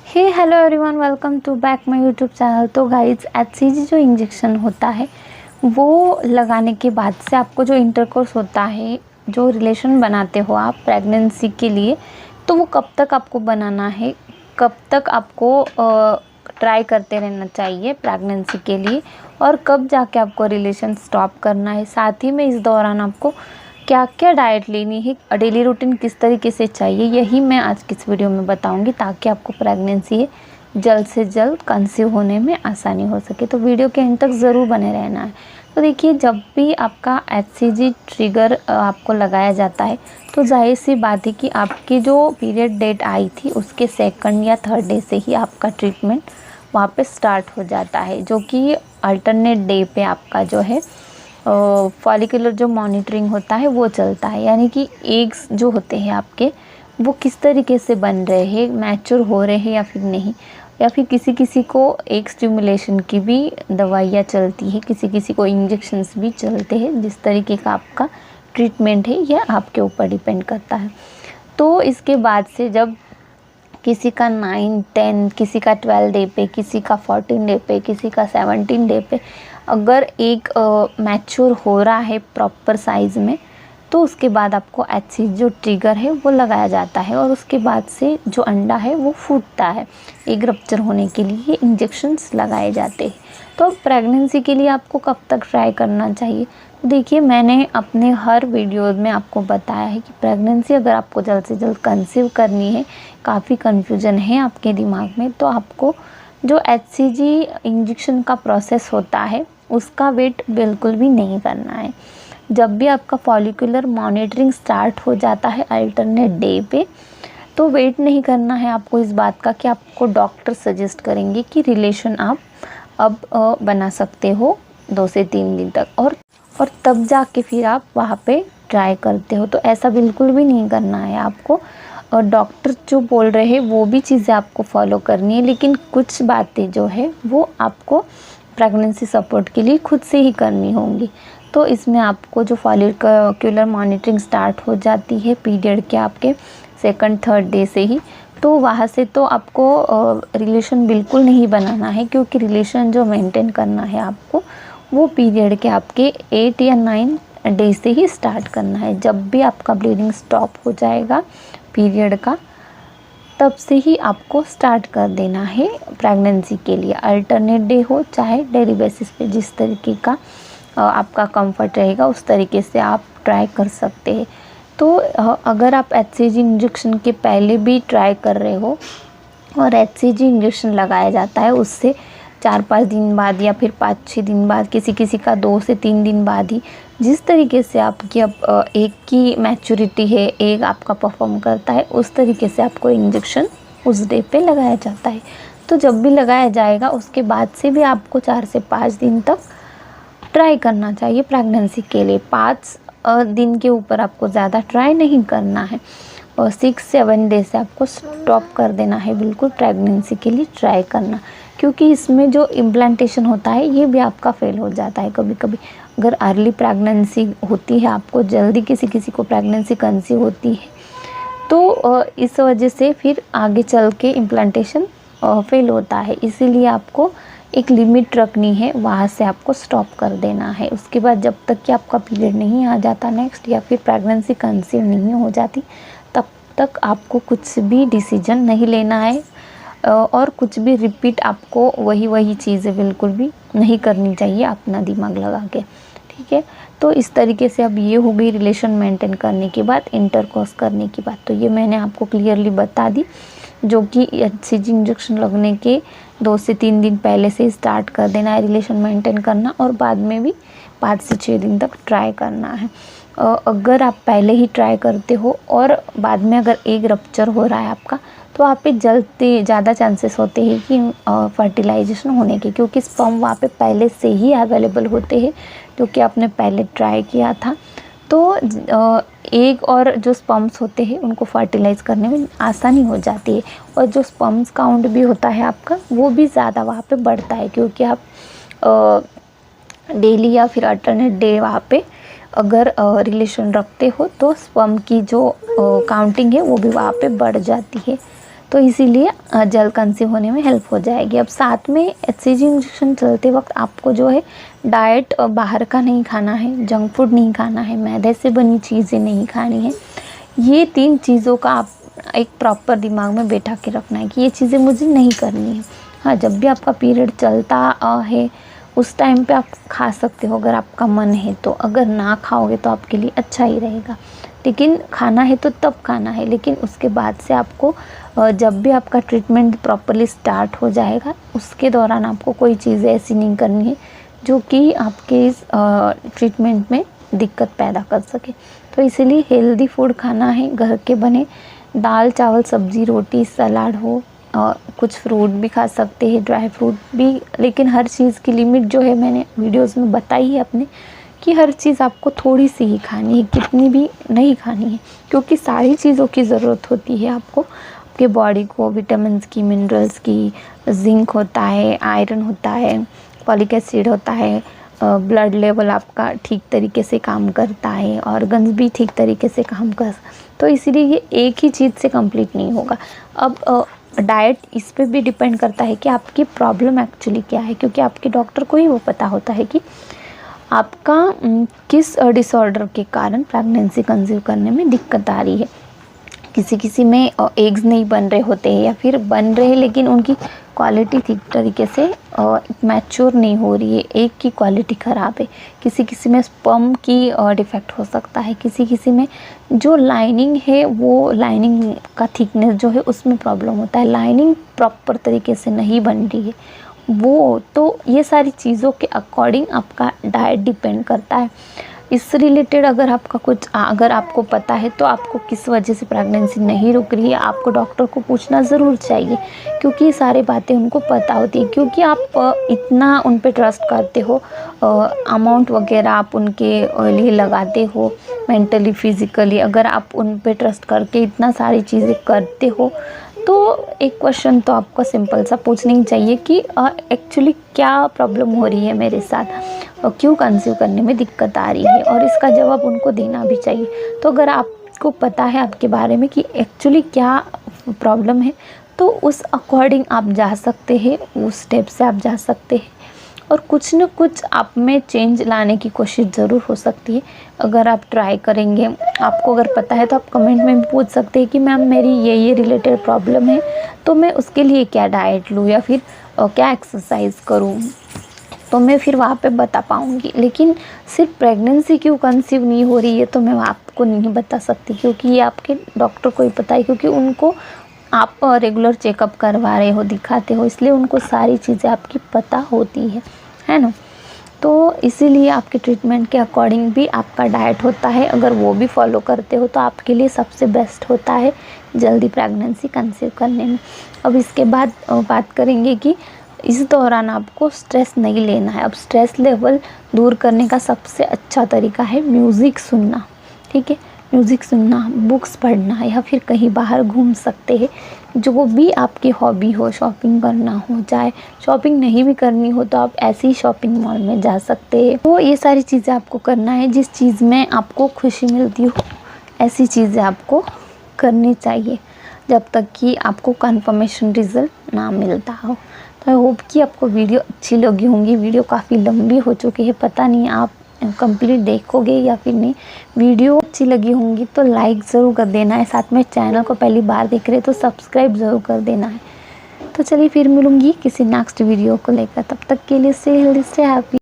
Hey hello everyone, welcome to back my YouTube channel. तो guys, HCG जो injection होता है वो लगाने के बाद से आपको जो इंटरकोर्स होता है, जो रिलेशन बनाते हो आप प्रेगनेंसी के लिए, तो वो कब तक आपको बनाना है, कब तक आपको ट्राई करते रहना चाहिए प्रेगनेंसी के लिए, और कब जाके आपको रिलेशन स्टॉप करना है। साथ ही में इस दौरान आपको क्या क्या डाइट लेनी है, डेली रूटीन किस तरीके से चाहिए, यही मैं आज की इस वीडियो में बताऊंगी, ताकि आपको प्रेगनेंसी जल्द से जल्द कंसीव होने में आसानी हो सके। तो वीडियो के एंड तक ज़रूर बने रहना है। तो देखिए, जब भी आपका एचसीजी ट्रिगर आपको लगाया जाता है, तो जाहिर सी बात है कि आपकी जो पीरियड डेट आई थी उसके सेकंड या थर्ड डे से ही आपका ट्रीटमेंट वहाँ पे स्टार्ट हो जाता है, जो कि अल्टरनेट डे पे आपका जो है फॉलिकुलर जो मॉनिटरिंग होता है वो चलता है। यानी कि एग्स जो होते हैं आपके, वो किस तरीके से बन रहे हैं, मैच्योर हो रहे हैं या फिर नहीं, या फिर किसी किसी को एग स्टिमुलेशन की भी दवाइयाँ चलती है, किसी किसी को इंजेक्शन्स भी चलते हैं। जिस तरीके का आपका ट्रीटमेंट है यह आपके ऊपर डिपेंड करता है। तो इसके बाद से जब किसी का 9, 10, किसी का 12 डे पे, किसी का 14 डे पे, किसी का 17 डे पे अगर एक मैच्योर हो रहा है प्रॉपर साइज़ में, तो उसके बाद आपको एचसीजी जो ट्रिगर है वो लगाया जाता है, और उसके बाद से जो अंडा है वो फूटता है। एग रप्चर होने के लिए इंजेक्शन्स लगाए जाते हैं। तो अब प्रेगनेंसी के लिए आपको कब तक ट्राई करना चाहिए? देखिए, मैंने अपने हर वीडियोज़ में आपको बताया है कि प्रेगनेंसी अगर आपको जल्द से जल्द कंसीव करनी है, काफ़ी कन्फ्यूजन है आपके दिमाग में, तो आपको जो एचसीजी इंजेक्शन का प्रोसेस होता है उसका वेट बिल्कुल भी नहीं करना है। जब भी आपका फॉलिकुलर मॉनिटरिंग स्टार्ट हो जाता है अल्टरनेट डे पे, तो वेट नहीं करना है आपको इस बात का कि आपको डॉक्टर सजेस्ट करेंगे कि रिलेशन आप अब बना सकते हो 2 से 3 दिन तक, और तब जाके फिर आप वहाँ पे ट्राई करते हो। तो ऐसा बिल्कुल भी नहीं करना है आपको। और डॉक्टर जो बोल रहे हैं वो भी चीज़ें आपको फॉलो करनी है, लेकिन कुछ बातें जो है वो आपको प्रेगनेंसी सपोर्ट के लिए खुद से ही करनी होंगी। तो इसमें आपको जो फॉलिकुलर मॉनिटरिंग स्टार्ट हो जाती है पीरियड के आपके सेकंड थर्ड डे से ही, तो वहाँ से तो आपको रिलेशन बिल्कुल नहीं बनाना है, क्योंकि रिलेशन जो मेंटेन करना है आपको वो पीरियड के आपके 8 या 9 डे से ही स्टार्ट करना है। जब भी आपका ब्लीडिंग स्टॉप हो जाएगा पीरियड का, तब से ही आपको स्टार्ट कर देना है प्रेगनेंसी के लिए। अल्टरनेट डे हो चाहे डेली बेसिस पे, जिस तरीके का आपका कंफर्ट रहेगा उस तरीके से आप ट्राई कर सकते हैं। तो अगर आप एचसीजी इंजेक्शन के पहले भी ट्राई कर रहे हो और एचसीजी इंजेक्शन लगाया जाता है उससे 4-5 दिन बाद या फिर 5-6 दिन बाद, किसी किसी का 2 से 3 दिन बाद ही, जिस तरीके से आपकी अब एग की मैच्योरिटी है, एग आपका परफॉर्म करता है, उस तरीके से आपको इंजेक्शन उस डे पे लगाया जाता है। तो जब भी लगाया जाएगा उसके बाद से भी आपको 4 से 5 दिन तक ट्राई करना चाहिए प्रेगनेंसी के लिए। 5 दिन के ऊपर आपको ज़्यादा ट्राई नहीं करना है, और 6-7 डे से आपको स्टॉप कर देना है बिल्कुल प्रेगनेंसी के लिए ट्राई करना, क्योंकि इसमें जो इम्प्लांटेशन होता है ये भी आपका फेल हो जाता है कभी कभी। अगर अर्ली प्रेगनेंसी होती है, आपको जल्दी किसी किसी को प्रेगनेंसी कंसीव होती है, तो इस वजह से फिर आगे चल के इम्प्लांटेशन फेल होता है। इसीलिए आपको एक लिमिट रखनी है, वहाँ से आपको स्टॉप कर देना है। उसके बाद जब तक कि आपका पीरियड नहीं आ जाता नेक्स्ट, या फिर प्रेगनेंसी कंसीव नहीं हो जाती, तब तक आपको कुछ भी डिसीजन नहीं लेना है, और कुछ भी रिपीट आपको वही चीज़ें बिल्कुल भी नहीं करनी चाहिए अपना दिमाग लगा के। ठीक है, तो इस तरीके से अब ये हो गई रिलेशन मेंटेन करने के बाद, इंटरकोर्स करने की बात। तो ये मैंने आपको क्लियरली बता दी, जो कि एचसीजी इंजेक्शन लगने के 2 से 3 दिन पहले से स्टार्ट कर देना है रिलेशन मेंटेन करना, और बाद में भी 5 से 6 दिन तक ट्राई करना है। अगर आप पहले ही ट्राई करते हो और बाद में अगर एग रप्चर हो रहा है आपका, तो वहाँ पे ज़्यादा चांसेस होते हैं कि फर्टिलाइजेशन होने के, क्योंकि स्पर्म वहाँ पे पहले से ही अवेलेबल होते हैं, क्योंकि आपने पहले ट्राई किया था। तो एग और जो स्पर्म्स होते हैं उनको फर्टिलाइज़ करने में आसानी हो जाती है, और जो स्पर्म्स काउंट भी होता है आपका वो भी ज़्यादा वहाँ पे बढ़ता है, क्योंकि आप डेली या फिर अल्टरनेट डे वहाँ पे अगर रिलेशन रखते हो, तो स्पर्म की जो काउंटिंग है वो भी वहाँ पे बढ़ जाती है। तो इसीलिए जल्द कंसीव होने में हेल्प हो जाएगी। अब साथ में HCG इंजेक्शन चलते वक्त आपको जो है डाइट बाहर का नहीं खाना है, जंक फूड नहीं खाना है, मैदे से बनी चीज़ें नहीं खानी है। ये 3 चीज़ों का आप एक प्रॉपर दिमाग में बैठा के रखना है कि ये चीज़ें मुझे नहीं करनी है। हाँ, जब भी आपका पीरियड चलता है उस टाइम पे आप खा सकते हो अगर आपका मन है तो, अगर ना खाओगे तो आपके लिए अच्छा ही रहेगा। लेकिन खाना है तो तब खाना है, लेकिन उसके बाद से आपको जब भी आपका ट्रीटमेंट प्रॉपरली स्टार्ट हो जाएगा उसके दौरान आपको कोई चीज़ ऐसी नहीं करनी है जो कि आपके इस ट्रीटमेंट में दिक्कत पैदा कर सके। तो इसीलिए हेल्दी फूड खाना है, घर के बने दाल चावल सब्ज़ी रोटी सलाद हो, कुछ फ्रूट भी खा सकते हैं, ड्राई फ्रूट भी, लेकिन हर चीज़ की लिमिट जो है मैंने वीडियोस में बताई है अपने कि हर चीज़ आपको थोड़ी सी ही खानी है, कितनी भी नहीं खानी है, क्योंकि सारी चीज़ों की ज़रूरत होती है आपको, आपके बॉडी को विटामिन्स की, मिनरल्स की, जिंक होता है, आयरन होता है, फॉलिक एसिड होता है, ब्लड लेवल आपका ठीक तरीके से काम करता है, ऑर्गन्स भी ठीक तरीके से काम कर, तो इसीलिए ये एक ही चीज़ से कंप्लीट नहीं होगा। अब डाइट इस पे भी डिपेंड करता है कि आपकी प्रॉब्लम एक्चुअली क्या है, क्योंकि आपके डॉक्टर को ही वो पता होता है कि आपका किस डिसऑर्डर के कारण प्रेगनेंसी कंसीव करने में दिक्कत आ रही है। किसी में एग्स नहीं बन रहे होते हैं या फिर बन रहे हैं लेकिन उनकी क्वालिटी ठीक तरीके से मैच्योर नहीं हो रही है, एग की क्वालिटी ख़राब है। किसी में स्पर्म की डिफेक्ट हो सकता है, किसी में जो लाइनिंग है वो लाइनिंग का थिकनेस जो है उसमें प्रॉब्लम होता है, लाइनिंग प्रॉपर तरीके से नहीं बन रही है वो। तो ये सारी चीज़ों के अकॉर्डिंग आपका डाइट डिपेंड करता है। इससे रिलेटेड अगर आपको पता है तो आपको किस वजह से प्रेगनेंसी नहीं रुक रही है, आपको डॉक्टर को पूछना ज़रूर चाहिए, क्योंकि ये सारी बातें उनको पता होती है। क्योंकि आप इतना उन पे ट्रस्ट करते हो, अमाउंट वगैरह आप उनके लिए लगाते हो, मेंटली फिज़िकली अगर आप उन पे ट्रस्ट करके इतना सारी चीज़ें करते हो, तो एक क्वेश्चन तो आपको सिंपल सा पूछना ही चाहिए कि एक्चुअली क्या प्रॉब्लम हो रही है मेरे साथ और क्यों कंसीव करने में दिक्कत आ रही है, और इसका जवाब उनको देना भी चाहिए। तो अगर आपको पता है आपके बारे में कि एक्चुअली क्या प्रॉब्लम है, तो उस अकॉर्डिंग आप जा सकते हैं, उस स्टेप से आप जा सकते हैं और कुछ न कुछ आप में चेंज लाने की कोशिश ज़रूर हो सकती है अगर आप ट्राई करेंगे। आपको अगर पता है तो आप कमेंट में भी पूछ सकते हैं कि मैम मेरी ये रिलेटेड प्रॉब्लम है, तो मैं उसके लिए क्या डाइट लूँ या फिर क्या एक्सरसाइज करूँ, तो मैं फिर वहाँ पे बता पाऊँगी। लेकिन सिर्फ प्रेगनेंसी क्यों कंसीव नहीं हो रही है तो मैं आपको नहीं बता सकती, क्योंकि ये आपके डॉक्टर को ही पता है, क्योंकि उनको आप रेगुलर चेकअप करवा रहे हो, दिखाते हो, इसलिए उनको सारी चीज़ें आपकी पता होती है ना। तो इसीलिए आपके ट्रीटमेंट के अकॉर्डिंग भी आपका डाइट होता है, अगर वो भी फॉलो करते हो तो आपके लिए सबसे बेस्ट होता है जल्दी प्रेगनेंसी कंसीव करने में। अब इसके बाद बात करेंगे कि इस दौरान आपको स्ट्रेस नहीं लेना है। अब स्ट्रेस लेवल दूर करने का सबसे अच्छा तरीका है म्यूज़िक सुनना, ठीक है, म्यूज़िक सुनना, बुक्स पढ़ना या फिर कहीं बाहर घूम सकते हैं, जो भी आपकी हॉबी हो, शॉपिंग करना हो, चाहे शॉपिंग नहीं भी करनी हो तो आप ऐसी शॉपिंग मॉल में जा सकते हैं। तो ये सारी चीज़ें आपको करना है, जिस चीज़ में आपको खुशी मिलती हो ऐसी चीज़ें आपको करनी चाहिए जब तक कि आपको कंफर्मेशन रिज़ल्ट ना मिलता हो। तो आई होप कि आपको वीडियो अच्छी लगी होंगी। वीडियो काफ़ी लंबी हो चुकी है, पता नहीं आप कंप्लीट देखोगे या फिर नहीं। वीडियो अच्छी लगी होंगी तो लाइक ज़रूर कर देना है, साथ में चैनल को पहली बार देख रहे तो सब्सक्राइब ज़रूर कर देना है। तो चलिए फिर मिलूँगी किसी नेक्स्ट वीडियो को लेकर, तब तक के लिए स्टे हेल्दी स्टे हैप्पी।